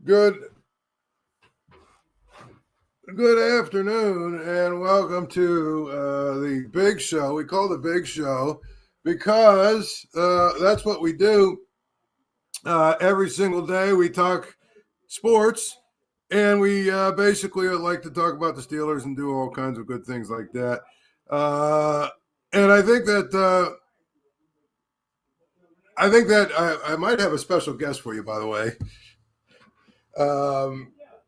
Good afternoon and welcome to the big show. We call the big show because that's what we do every single day. We talk sports and we basically like to talk about the Steelers and do all kinds of good things like that. And I think that I might have a special guest for you, by the way.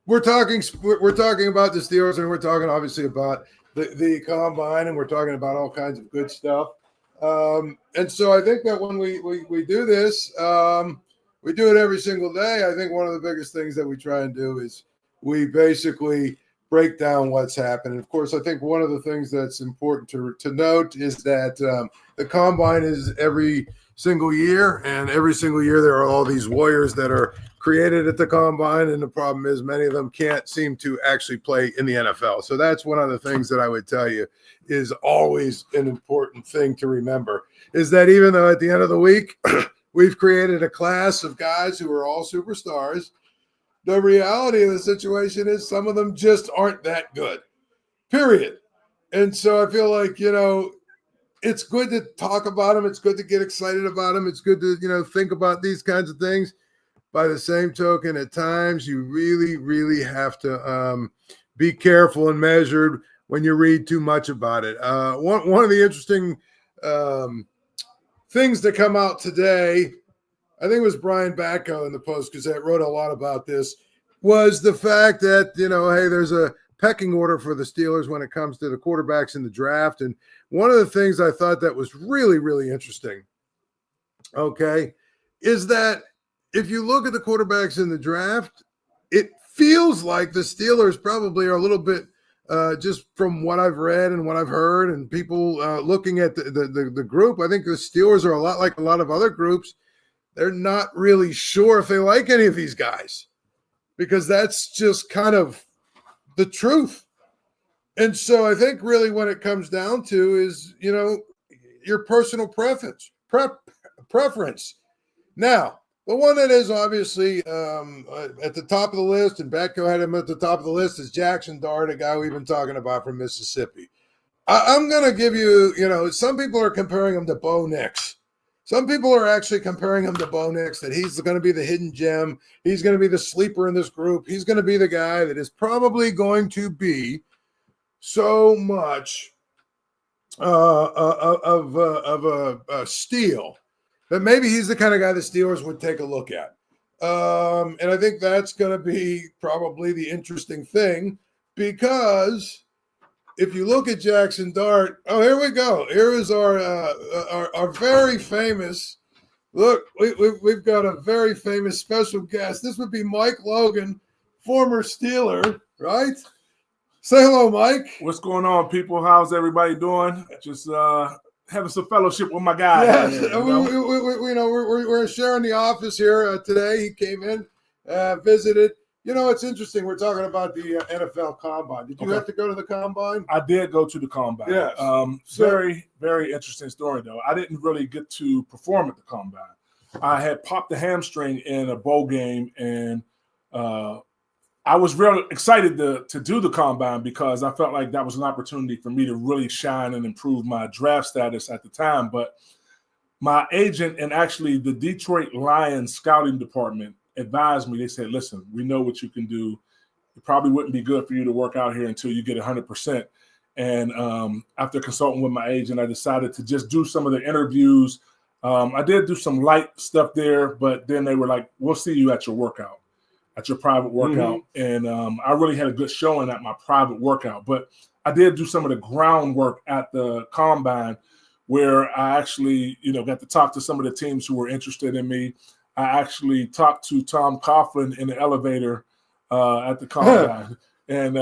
We're talking about the Steelers, and we're talking obviously about the combine, and we're talking about all kinds of good stuff. And so I think that when we do this, we do it every single day. I think one of the biggest things that we try and do is we basically break down what's happened. And of course, I think one of the things that's important to note is that the combine is every single year, and every single year there are all these warriors that are created at the combine, and the problem is many of them can't seem to actually play in the NFL. So that's one of the things that I would tell you is always an important thing to remember, is that even though at the end of the week we've created a class of guys who are all superstars, the reality of the situation is some of them just aren't that good, period. And so I feel like, it's good to talk about them. It's good to get excited about them. It's good to, think about these kinds of things. By the same token, at times you really, really have to be careful and measured when you read too much about it. One of the interesting things that come out today, I think it was Brian Batko in the Post-Gazette wrote a lot about this, was the fact that, hey, there's a pecking order for the Steelers when it comes to the quarterbacks in the draft. And one of the things I thought that was really, really interesting, is that if you look at the quarterbacks in the draft, it feels like the Steelers probably are a little bit, just from what I've read and what I've heard and people looking at the group, I think the Steelers are a lot like a lot of other groups. They're not really sure if they like any of these guys because that's just kind of the truth. And so I think really what it comes down to is, your personal preference. Now, the one that is obviously at the top of the list, and Batko had him at the top of the list, is Jaxson Dart, a guy we've been talking about from Mississippi. I'm going to give you, some people are comparing him to Bo Nix. Some people are actually comparing him to Bo Nix, that he's going to be the hidden gem. He's going to be the sleeper in this group. He's going to be the guy that is probably going to be so much of a steal that maybe he's the kind of guy the Steelers would take a look at. And I think that's going to be probably the interesting thing, because if you look at Jaxson Dart, here we go. Here is our very famous, look, we've got a very famous special guest. This would be Mike Logan, former Steeler, right? Say hello, Mike. What's going on, people? How's everybody doing? Just having some fellowship with my guy. Yes, we're sharing the office here today. He came in, visited. It's interesting. We're talking about the NFL Combine. Did you have to go to the Combine? I did go to the Combine. Yes. Very, very interesting story, though. I didn't really get to perform at the Combine. I had popped a hamstring in a bowl game, and I was real excited to do the Combine because I felt like that was an opportunity for me to really shine and improve my draft status at the time. But my agent and actually the Detroit Lions scouting department advised me. They said, listen, we know what you can do. It probably wouldn't be good for you to work out here until you get 100%. And after consulting with my agent, I decided to just do some of the interviews. I did do some light stuff there, but then they were like, we'll see you at your workout, at your private workout. Mm-hmm. And I really had a good showing at my private workout. But I did do some of the groundwork at the Combine where I actually, got to talk to some of the teams who were interested in me. I actually talked to Tom Coughlin in the elevator at the Combine, and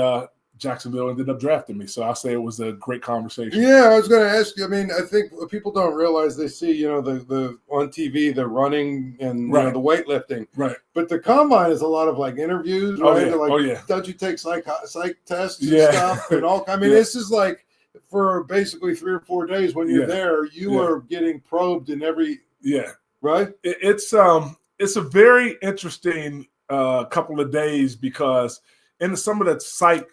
Jacksonville ended up drafting me. So I say it was a great conversation. Yeah, I was going to ask you. I mean, I think people don't realize they see, the on TV, the running and the weightlifting. Right. But the Combine is a lot of like interviews, right? Yeah. Don't you take psych tests and stuff and all? I mean, this is like for basically 3 or 4 days when you're there, you are getting probed in every. Yeah. Right. It's a very interesting a couple of days because in some of the psych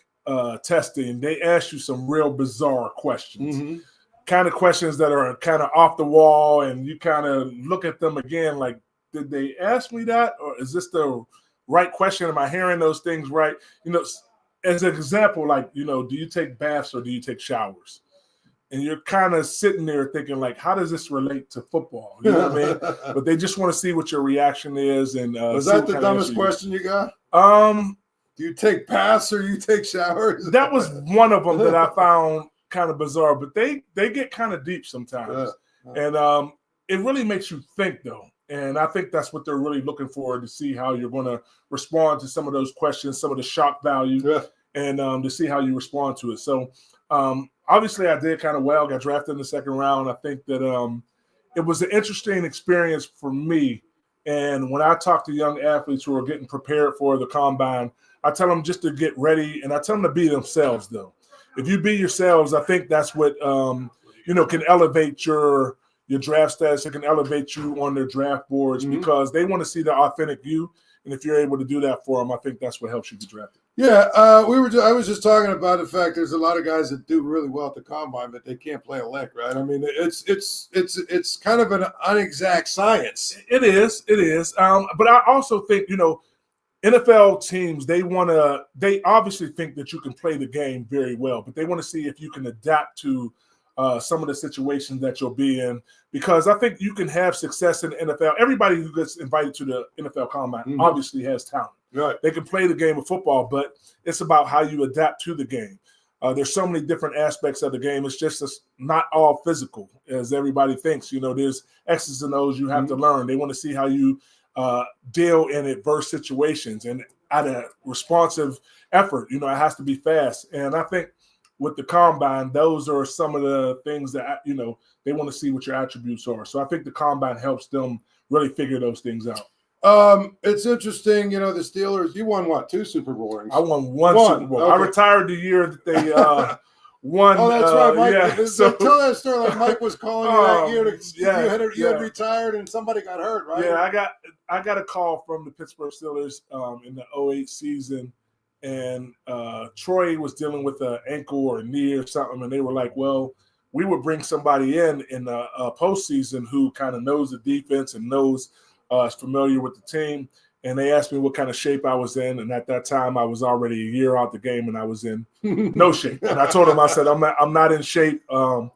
testing, they ask you some real bizarre questions, kind of questions that are kind of off the wall, and you kind of look at them again like, did they ask me that, or is this the right question? Am I hearing those things right? As an example, like, do you take baths or do you take showers? And you're kind of sitting there thinking, like, how does this relate to football? You know what I mean? But they just want to see what your reaction is. And was that the dumbest question you got? Do you take baths or you take showers? That was one of them that I found kind of bizarre. But they get kind of deep sometimes, and it really makes you think, though. And I think that's what they're really looking for, to see how you're going to respond to some of those questions, some of the shock value, and to see how you respond to it. So. Obviously, I did kind of well, got drafted in the second round. I think that it was an interesting experience for me. And when I talk to young athletes who are getting prepared for the combine, I tell them just to get ready, and I tell them to be themselves, though. If you be yourselves, I think that's what, can elevate your draft status. It can elevate you on their draft boards because they want to see the authentic you. And if you're able to do that for them, I think that's what helps you get drafted. Yeah, I was just talking about the fact there's a lot of guys that do really well at the combine, but they can't play a lick, right? I mean, it's kind of an inexact science. It is. But I also think, NFL teams, they obviously think that you can play the game very well, but they want to see if you can adapt to some of the situations that you'll be in, because I think you can have success in the NFL. Everybody who gets invited to the NFL Combine obviously has talent. Right. They can play the game of football, but it's about how you adapt to the game. There's so many different aspects of the game. It's just not all physical, as everybody thinks. There's X's and O's you have to learn. They want to see how you deal in adverse situations and at a responsive effort. It has to be fast. And I think with the combine, those are some of the things that, they want to see what your attributes are. So I think the combine helps them really figure those things out. It's interesting, the Steelers, you won what, 2 Super Bowl rings? I won one Super Bowl. Okay. I retired the year that they won. Oh, that's right, Mike. Yeah, so tell that story like Mike was calling you that year. You had retired and somebody got hurt, right? Yeah, I got a call from the Pittsburgh Steelers in the 2008 season, and Troy was dealing with an ankle or a knee or something, and they were like, well, we would bring somebody in the postseason who kind of knows the defense and knows is familiar with the team. And they asked me what kind of shape I was in. And at that time, I was already a year out the game and I was in no shape. And I told them, I said, I'm not in shape. I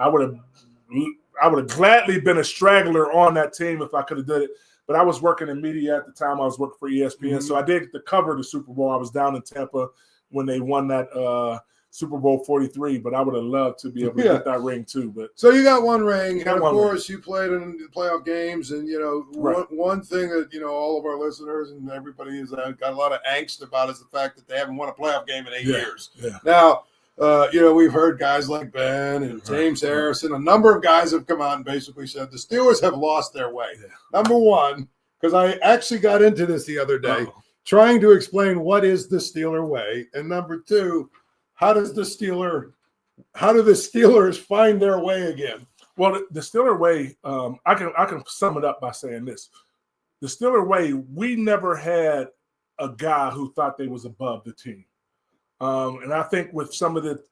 would have gladly been a straggler on that team if I could have did it. But I was working in media at the time. I was working for ESPN. So I did get to cover the Super Bowl. I was down in Tampa when they won that Super Bowl 43, but I would have loved to be able to get that ring too. But so you got one ring, and of course you played in the playoff games, and one thing that all of our listeners and everybody has got a lot of angst about is the fact that they haven't won a playoff game in 8 years. Yeah. Now, we've heard guys like Ben and James Harrison, a number of guys have come out and basically said the Steelers have lost their way. Yeah. Number one, because I actually got into this the other day, trying to explain what is the Steeler way, and number two, how do the Steelers find their way again? Well, the Steeler way, I can sum it up by saying this. The Steeler way, we never had a guy who thought they was above the team. And I think with some of the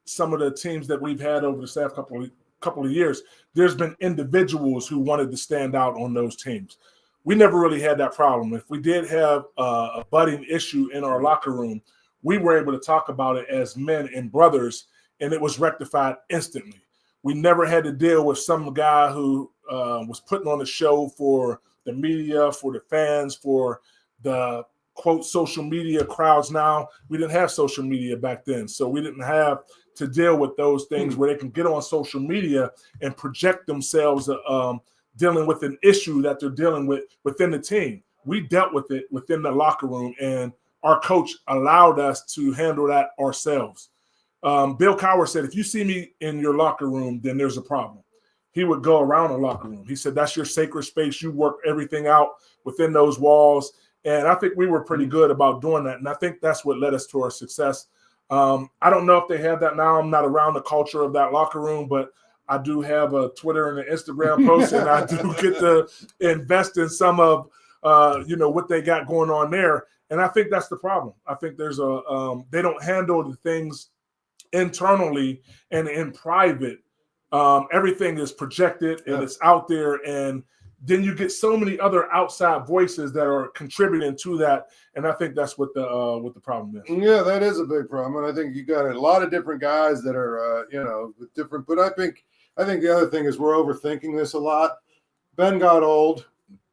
teams that we've had over the last couple of years, there's been individuals who wanted to stand out on those teams. We never really had that problem. If we did have a budding issue in our locker room, we were able to talk about it as men and brothers, and it was rectified instantly. We never had to deal with some guy who was putting on a show for the media, for the fans, for the, quote, social media crowds now. We didn't have social media back then, so we didn't have to deal with those things where they can get on social media and project themselves dealing with an issue that they're dealing with within the team. We dealt with it within the locker room, and our coach allowed us to handle that ourselves. Bill Cowher said, if you see me in your locker room, then there's a problem. He would go around the locker room. He said, that's your sacred space. You work everything out within those walls. And I think we were pretty good about doing that. And I think that's what led us to our success. I don't know if they have that now. I'm not around the culture of that locker room, but I do have a Twitter and an Instagram post, and I do get to invest in some of, what they got going on there. And I think that's the problem. I think there's they don't handle the things internally and in private. Everything is projected and it's out there, and then you get so many other outside voices that are contributing to that, and I think that's what the problem is. Yeah, that is a big problem, and I think you got a lot of different guys that are with different. But I think the other thing is we're overthinking this a lot. Ben got old,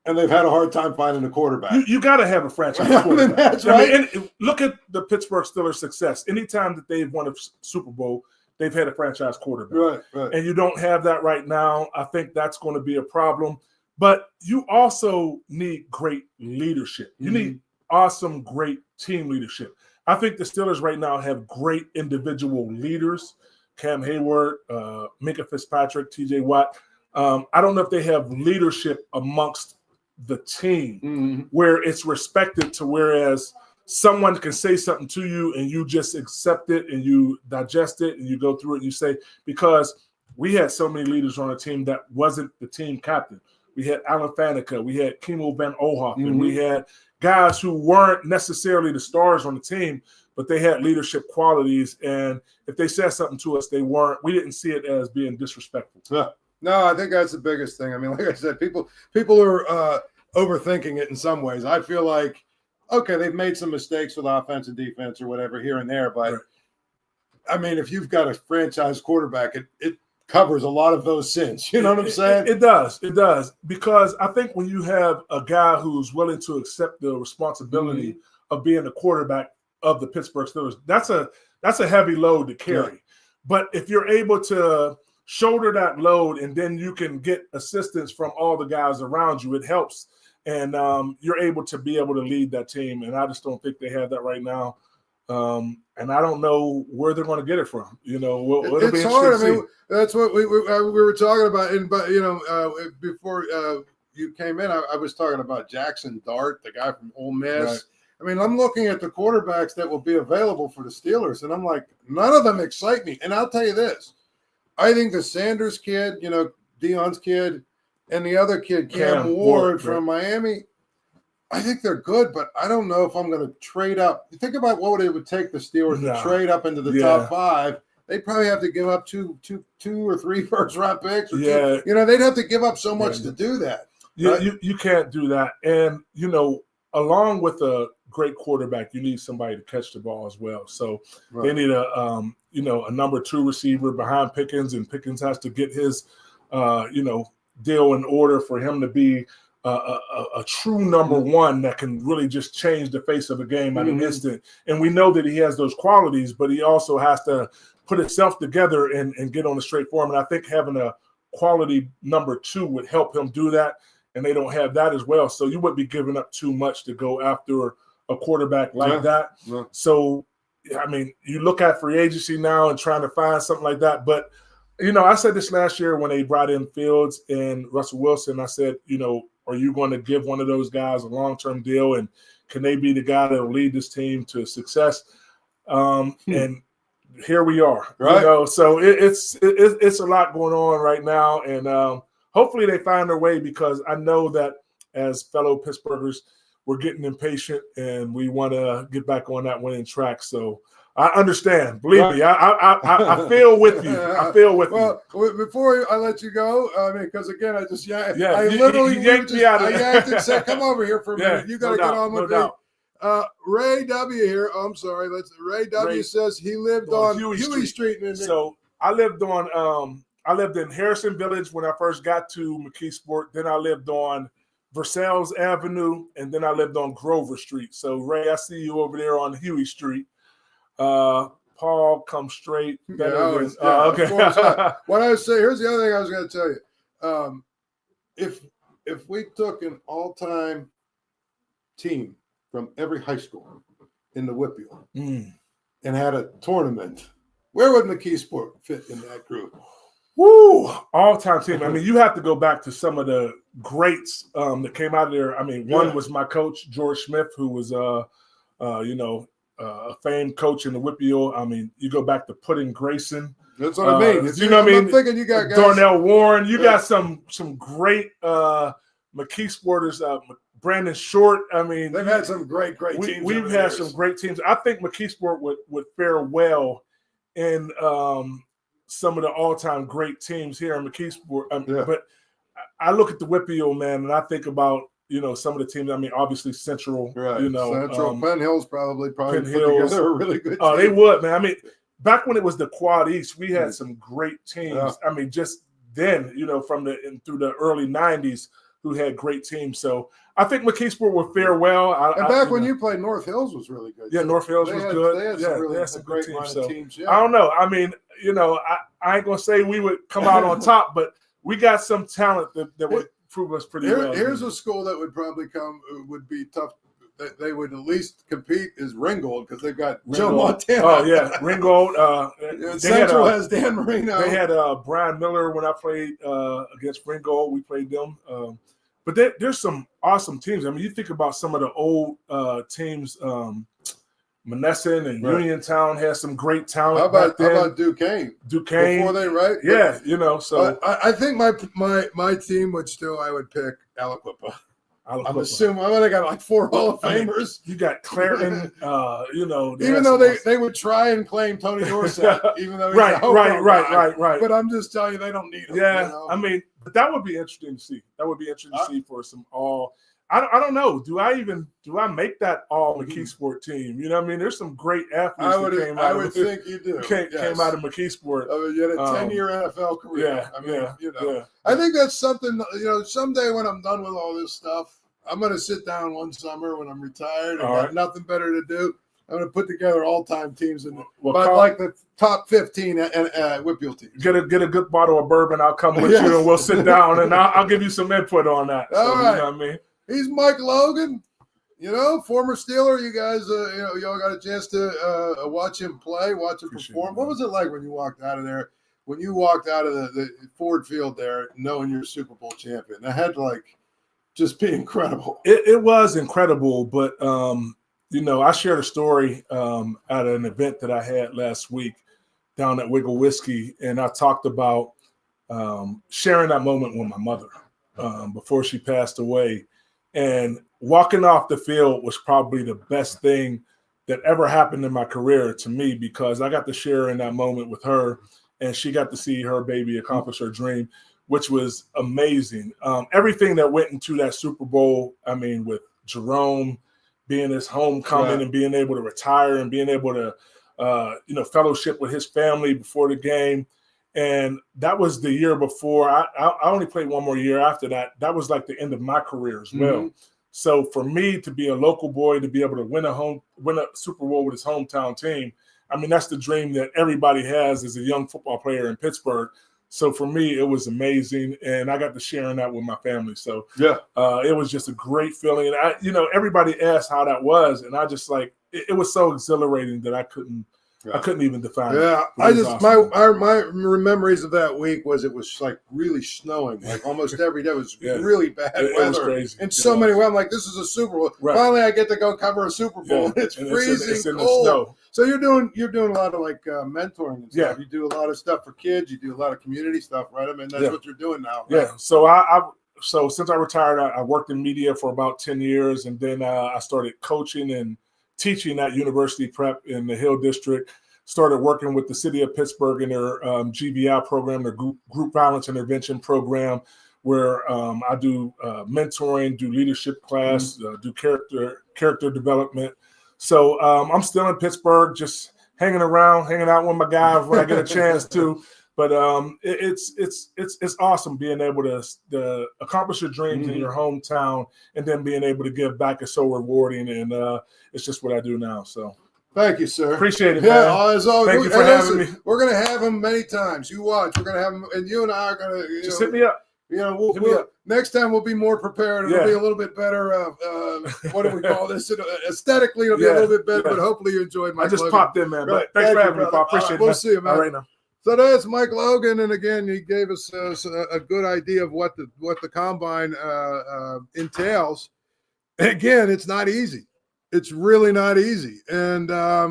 and they've had a hard time finding a quarterback. You got to have a franchise quarterback. That's right. And look at the Pittsburgh Steelers' success. Anytime that they've won a Super Bowl, they've had a franchise quarterback. Right. And you don't have that right now. I think that's going to be a problem. But you also need great leadership. You need awesome, great team leadership. I think the Steelers right now have great individual leaders. Cam Hayward, Minka Fitzpatrick, TJ Watt. I don't know if they have leadership amongst the team where it's respected to whereas someone can say something to you and you just accept it and you digest it and you go through it and you say, because we had so many leaders on the team that wasn't the team captain. We had Alan Faneca, we had Kimo Van Ohoffen, we had guys who weren't necessarily the stars on the team, but they had leadership qualities. And if they said something to us, we didn't see it as being disrespectful. Yeah. No, I think that's the biggest thing. I mean, like I said, people are overthinking it in some ways. I feel like, okay, they've made some mistakes with offense and defense or whatever here and there, but I mean, if you've got a franchise quarterback, it covers a lot of those sins. You know what I'm saying? It does. It does. Because I think when you have a guy who's willing to accept the responsibility of being the quarterback of the Pittsburgh Steelers, that's a heavy load to carry. Yeah. But if you're able to shoulder that load and then you can get assistance from all the guys around you, it helps. And you're able to be able to lead that team. And I just don't think they have that right now. And I don't know where they're going to get it from. It's hard. I mean, that's what we were talking about. Before you came in, I was talking about Jaxson Dart, the guy from Ole Miss. Right. I mean, I'm looking at the quarterbacks that will be available for the Steelers, and I'm like, none of them excite me. And I'll tell you this. I think the Sanders kid, Deion's kid, and the other kid, Cam Ward from Miami, I think they're good, but I don't know if I'm going to trade up. You think about what it would take the Steelers to trade up into the top 5. They'd probably have to give up two or three first-round picks. They'd have to give up so much to do that. Right? You can't do that. And, along with a great quarterback, you need somebody to catch the ball as well. So they need a number 2 receiver behind Pickens, and Pickens has to get his, deal in order for him to be a true number 1 that can really just change the face of a game at an instant. And we know that he has those qualities, but he also has to put himself together and get on the straight form. And I think having a quality number 2 would help him do that. And they don't have that as well. So you wouldn't be giving up too much to go after a quarterback like that. Yeah. So, I mean, you look at free agency now and trying to find something like that. But, I said this last year when they brought in Fields and Russell Wilson. I said, are you going to give one of those guys a long-term deal? And can they be the guy that will lead this team to success? And here we are. Right. So it's a lot going on right now. And hopefully they find their way, because I know that as fellow Pittsburghers, we're getting impatient and we want to get back on that winning track. So I understand. Believe me, I feel with you. I feel with you. Well, before I let you go, I mean, because again, I literally yanked me out of it. I yanked and said, "Come over here for a minute. You got to get on with me." Ray W. here. Oh, I'm sorry. Ray W. says he lived on Huey Street. So I lived on. I lived in Harrison Village when I first got to McKeesport. Then I lived on Versailles Avenue, and then I lived on Grover Street. So Ray, I see you over there on Huey Street. Paul, come straight. Okay. What I was saying, here's the other thing I was going to tell you. If we took an all-time team from every high school in the WPIAL and had a tournament, where would McKeesport fit in that group? Woo! All-time team. I mean, you have to go back to some of the greats that came out of there. I mean, one was my coach, George Smith, who was a famed coach in the WPIAL. I mean, you go back to Pudding Grayson. That's what I mean. You know what I mean? I'm thinking you got guys. Darnell Warren. You got some great McKeesporters. Brandon Short. I mean, they've had some great teams. We've had some great teams. I think McKeesport would fare well in some of the all-time great teams here in McKeesport. But I look at the WPIAL, man, and I think about some of the teams. I mean, obviously Central. Right. Central. Penn Hill's probably Penn put Hills. together a really good team. Oh, they would, man. I mean, back when it was the Quad East, we had some great teams. Yeah. I mean, just then, through the early '90s, who had great teams. So I think McKeesport would fare well. Back when you played, North Hills was really good. Yeah, North Hills was good. They had some great teams. Yeah. I don't know. I mean, I ain't gonna say we would come out on top, but we got some talent that would prove us pretty well. Here's a school that would be tough. They would at least compete is Ringgold because they've got Joe Montana. Oh yeah, Ringgold. Central has Dan Marino. They had Brian Miller when I played against Ringgold. We played them. But there's some awesome teams. I mean, you think about some of the old teams. Monessen and Uniontown has some great talent. How about Duquesne? Before they, right? Yeah, So I think my team I would pick Aliquippa. I'm assuming they got like 4 Hall of Famers. You got Clareton, even though they would try and claim Tony Dorsett, even though he's right. But I'm just telling you, they don't need him. Yeah, I mean, but that would be interesting to see. That would be interesting to see for some all. I don't know. Do I make that all McKeesport team? You know what I mean? There's some great athletes I would think you do. Came out of McKeesport. I mean, you had a 10-year NFL career. Yeah, I think that's something, someday when I'm done with all this stuff, I'm going to sit down one summer when I'm retired and got nothing better to do. I'm going to put together all-time teams like the top 15 WPIAL teams. Get a good bottle of bourbon. I'll come with you and we'll sit down and I'll give you some input on that. All right. You know what I mean? He's Mike Logan, former Steeler. You guys, y'all got a chance to watch him play, watch him perform. What was it like when you walked out of there? When you walked out of the Ford Field there, knowing you're a Super Bowl champion, that had to just be incredible. It was incredible, but I shared a story at an event that I had last week down at Wiggle Whiskey, and I talked about sharing that moment with my mother before she passed away. And walking off the field was probably the best thing that ever happened in my career to me, because I got to share in that moment with her, and she got to see her baby accomplish her dream, which was amazing. Everything that went into that Super Bowl, I mean, with Jerome being his homecoming and being able to retire and being able to, fellowship with his family before the game. And that was the year before. I only played one more year after that. That was like the end of my career as well. Mm-hmm. So for me to be a local boy, to be able to win a Super Bowl with his hometown team, I mean, that's the dream that everybody has as a young football player in Pittsburgh. So for me, it was amazing, and I got to share in that with my family. So it was just a great feeling. And everybody asked how that was, and I just it was so exhilarating that I couldn't even define it. Yeah, my memories of that week was it was really snowing, almost every day. It was really bad weather. It was crazy. In so many ways, I'm like, this is a Super Bowl. Right. Finally, I get to go cover a Super Bowl. And it's freezing it's in cold. The snow. So you're doing a lot of mentoring and stuff. Yeah. You do a lot of stuff for kids. You do a lot of community stuff, right? I mean, that's what you're doing now. Right? Yeah. So since I retired, I worked in media for about 10 years, and then I started coaching and teaching at University Prep in the Hill District. Started working with the city of Pittsburgh in their GVI program, their group violence intervention program, where I do mentoring, do leadership class, do character development. So I'm still in Pittsburgh, just hanging out with my guys when I get a chance to. But it's awesome being able to accomplish your dreams in your hometown, and then being able to give back is so rewarding, and it's just what I do now. So thank you, sir. Appreciate it, man. Yeah, as always. Thank you for having me. We're gonna have him many times. You watch. We're gonna have him, and you and I are gonna just hit me up. Next time we'll be more prepared. It'll be a little bit better. What do we call this? Aesthetically, it'll be a little bit better. But hopefully you enjoyed my. I just popped in, man. Right. Thanks for having me. I appreciate it. We'll see you, man. All right now. So that's Mike Logan, and again, he gave us a good idea of what the combine entails. Again, it's not easy. It's really not easy. And I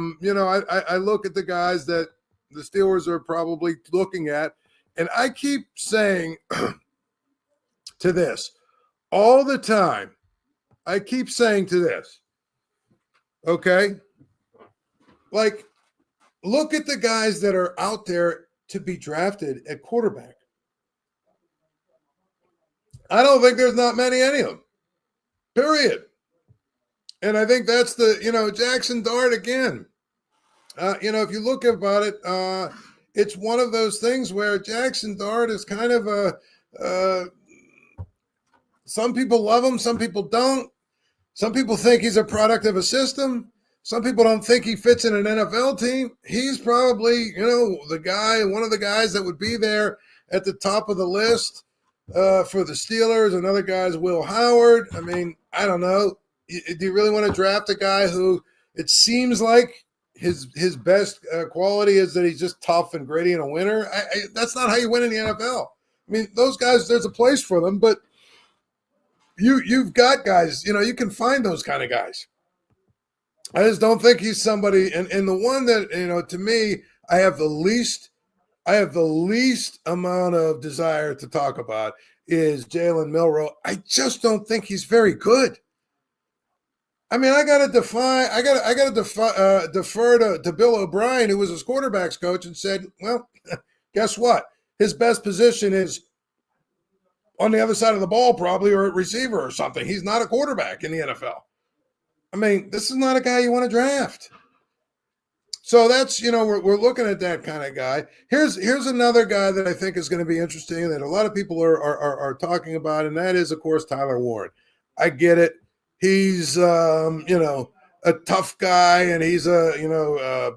look at the guys that the Steelers are probably looking at, and I keep saying to this all the time. I keep saying to this, okay? Like, look at the guys that are out there to be drafted at quarterback. I don't think there's not many any of them, period. And I think that's the, Jaxson Dart again. If you look about it, it's one of those things where Jaxson Dart is kind of some people love him, some people don't. Some people think he's a product of a system. Some people don't think he fits in an NFL team. He's probably, the guy, one of the guys that would be there at the top of the list for the Steelers. Another guy's Will Howard. I mean, I don't know. Do you really want to draft a guy who it seems like his best quality is that he's just tough and gritty and a winner? That's not how you win in the NFL. I mean, those guys, there's a place for them, but you've got guys, you can find those kind of guys. I just don't think he's somebody, and the one that, to me, I have the least amount of desire to talk about is Jalen Milroe. I just don't think he's very good. I mean, I got to defer to Bill O'Brien, who was his quarterbacks coach, and said, well, guess what? His best position is on the other side of the ball, probably, or at receiver or something. He's not a quarterback in the NFL. I mean, this is not a guy you want to draft. So that's, we're looking at that kind of guy. Here's another guy that I think is going to be interesting that a lot of people are talking about, and that is, of course, Tyler Warren. I get it. He's, a tough guy, and he's a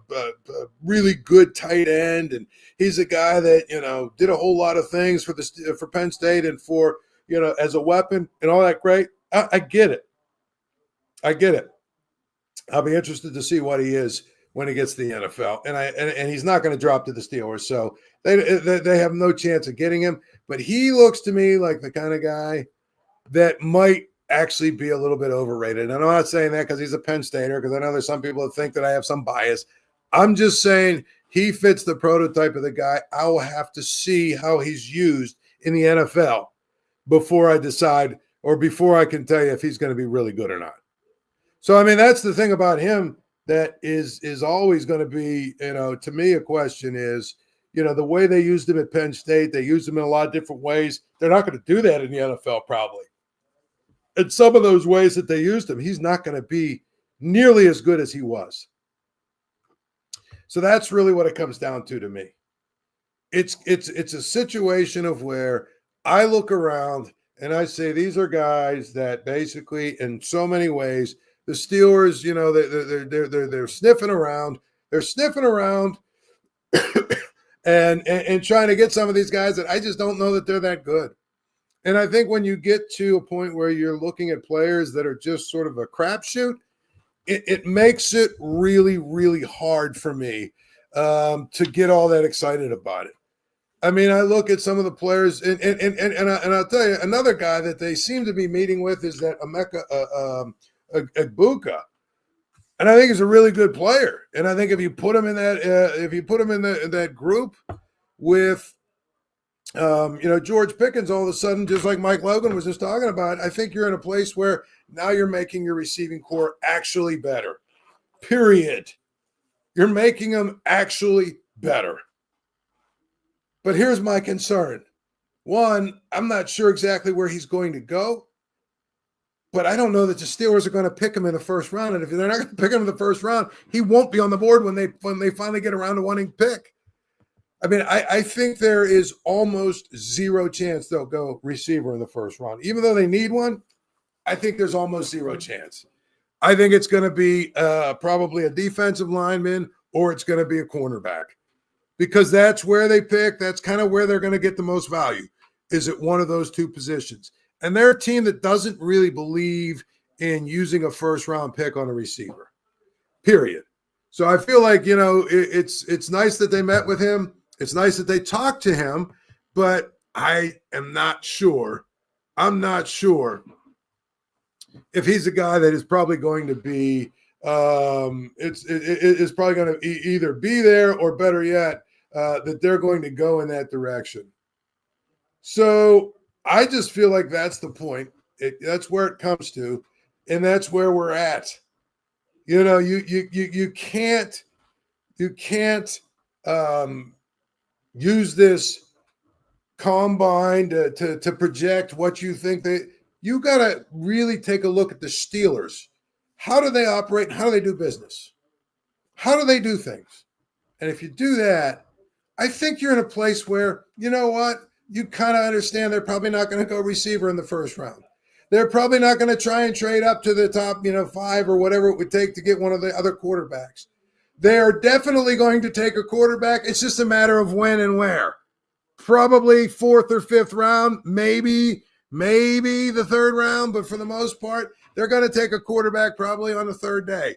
really good tight end, and he's a guy that, did a whole lot of things for Penn State and for, as a weapon and all that. Great. I get it. I'll be interested to see what he is when he gets to the NFL, and he's not going to drop to the Steelers, so they have no chance of getting him. But he looks to me like the kind of guy that might actually be a little bit overrated. And I'm not saying that because he's a Penn Stater, because I know there's some people that think that I have some bias. I'm just saying he fits the prototype of the guy. I will have to see how he's used in the NFL before I decide, or before I can tell you if he's going to be really good or not. So, I mean, that's the thing about him that is always going to be, to me, a question is, the way they used him at Penn State, they used him in a lot of different ways. They're not going to do that in the NFL, probably. In some of those ways that they used him, he's not going to be nearly as good as he was. So that's really what it comes down to me. It's a situation of where I look around and I say, these are guys that basically, in so many ways, the Steelers, they're sniffing around. They're sniffing around and trying to get some of these guys that I just don't know that they're that good. And I think when you get to a point where you're looking at players that are just sort of a crapshoot, it makes it really, really hard for me to get all that excited about it. I mean, I look at some of the players, and I'll tell you, another guy that they seem to be meeting with is that Emeka Egbuka. And I think he's a really good player. And I think if you put him in that group with George Pickens, all of a sudden, just like Mike Logan was just talking about, I think you're in a place where now you're making your receiving core actually better. Period. You're making them actually better. But here's my concern. One, I'm not sure exactly where he's going to go, but I don't know that the Steelers are going to pick him in the first round. And if they're not going to pick him in the first round, he won't be on the board when they finally get around to wanting to pick. I mean, I think there is almost zero chance they'll go receiver in the first round. Even though they need one, I think there's almost zero chance. I think it's going to be probably a defensive lineman, or it's going to be a cornerback, because that's where they pick. That's kind of where they're going to get the most value, is at one of those two positions. And they're a team that doesn't really believe in using a first-round pick on a receiver, period. So I feel like, it's nice that they met with him. It's nice that they talked to him, but I am not sure. I'm not sure if he's a guy that is probably going to be it's probably going to either be there, or better yet, that they're going to go in that direction. So I just feel like that's the point. That's where it comes to. And that's where we're at. You know, you can't use this combine to project what you think you got to really take a look at the Steelers. How do they operate? How do they do business? How do they do things? And if you do that, I think you're in a place where, you know what? You kind of understand they're probably not going to go receiver in the first round. They're probably not going to try and trade up to the top, 5 or whatever it would take to get one of the other quarterbacks. They are definitely going to take a quarterback. It's just a matter of when and where. Probably 4th or 5th round, maybe the 3rd round, but for the most part, they're going to take a quarterback probably on the 3rd day.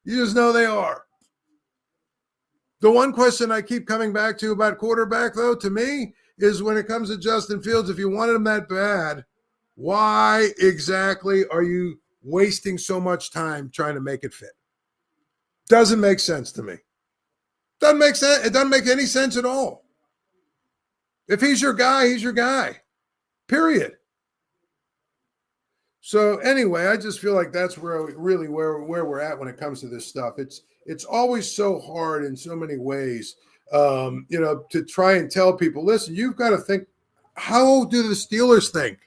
You just know they are. The one question I keep coming back to about quarterback, though, to me, is when it comes to Justin Fields, if you wanted him that bad, why exactly are you wasting so much time trying to make it fit? Doesn't make sense to me. Doesn't make sense. It doesn't make any sense at all. If he's your guy, he's your guy. Period. So anyway, I just feel like that's where we're at when it comes to this stuff. It's always so hard in so many ways, to try and tell people, listen, you've got to think, how do the Steelers think?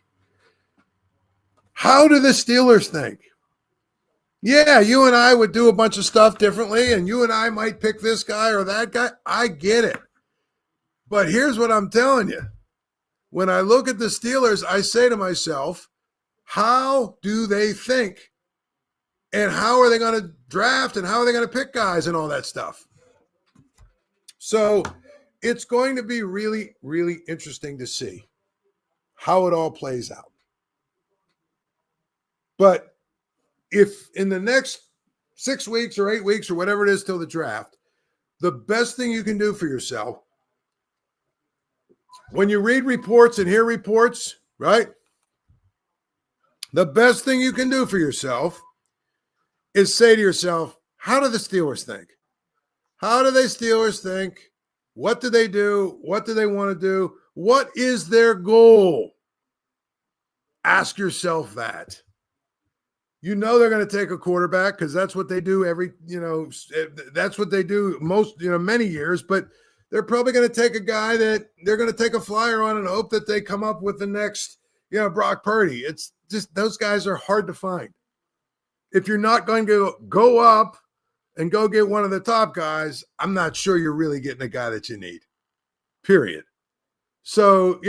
How do the Steelers think? Yeah, you and I would do a bunch of stuff differently, and you and I might pick this guy or that guy. I get it. But here's what I'm telling you. When I look at the Steelers, I say to myself, how do they think? And how are they going to draft and how are they going to pick guys and all that stuff? So it's going to be really, really interesting to see how it all plays out. But if in the next 6 weeks or 8 weeks or whatever it is till the draft, the best thing you can do for yourself, when you read reports and hear reports, right? The best thing you can do for yourself is say to yourself, how do the Steelers think? How do the Steelers think? What do they do? What do they want to do? What is their goal? Ask yourself that. You know they're going to take a quarterback because that's what they do that's what they do most, many years, but they're probably going to take a guy that they're going to take a flyer on and hope that they come up with the next, Brock Purdy. It's just those guys are hard to find. If you're not going to go up and go get one of the top guys, I'm not sure you're really getting a guy that you need, period. So,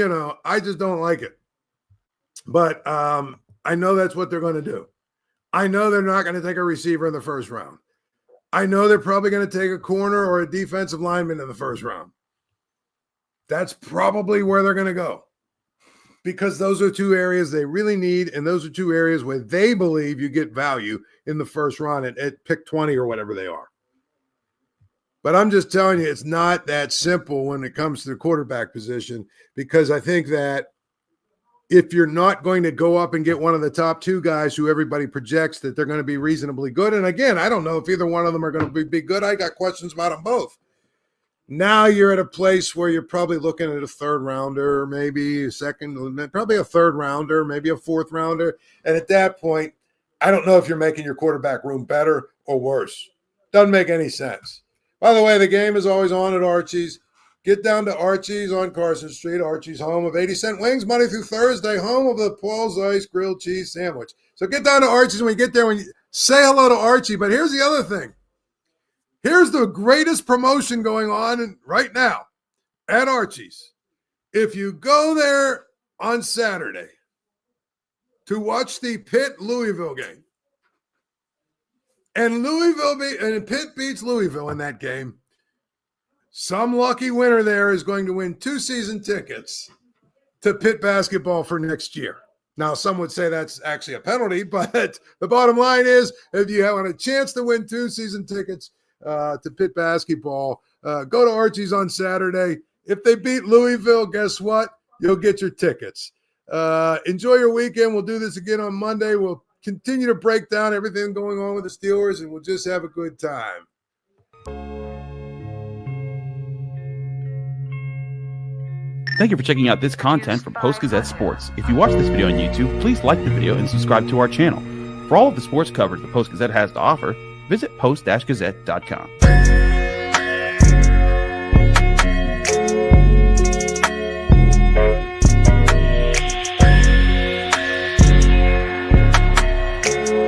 I just don't like it. But I know that's what they're going to do. I know they're not going to take a receiver in the first round. I know they're probably going to take a corner or a defensive lineman in the first round. That's probably where they're going to go because those are 2 areas they really need, and those are 2 areas where they believe you get value in the first round at pick 20 or whatever they are. But I'm just telling you, it's not that simple when it comes to the quarterback position because I think that if you're not going to go up and get one of the top 2 guys who everybody projects that they're going to be reasonably good, and again, I don't know if either one of them are going to be good. I got questions about them both. Now you're at a place where you're probably looking at a 3rd rounder, maybe a 2nd, probably a 3rd rounder, maybe a 4th rounder. And at that point, I don't know if you're making your quarterback room better or worse. Doesn't make any sense. By the way, the game is always on at Archie's. Get down to Archie's on Carson Street. Archie's, home of 80-cent wings, Monday through Thursday, home of the Paul Zeise grilled cheese sandwich. So get down to Archie's when you get there, say hello to Archie. But here's the other thing. Here's the greatest promotion going on right now at Archie's. If you go there on Saturday to watch the Pitt-Louisville game, and Pitt beats Louisville in that game, some lucky winner there is going to win 2 season tickets to Pitt basketball for next year. Now, some would say that's actually a penalty, but the bottom line is if you have a chance to win 2 season tickets to Pitt basketball, go to Archie's on Saturday. If they beat Louisville, guess what? You'll get your tickets. Enjoy your weekend. We'll do this again on Monday. We'll continue to break down everything going on with the Steelers, and we'll just have a good time. Thank you for checking out this content from Post-Gazette Sports. If you watch this video on YouTube, please like the video and subscribe to our channel. For all of the sports coverage the Post-Gazette has to offer, visit post-gazette.com.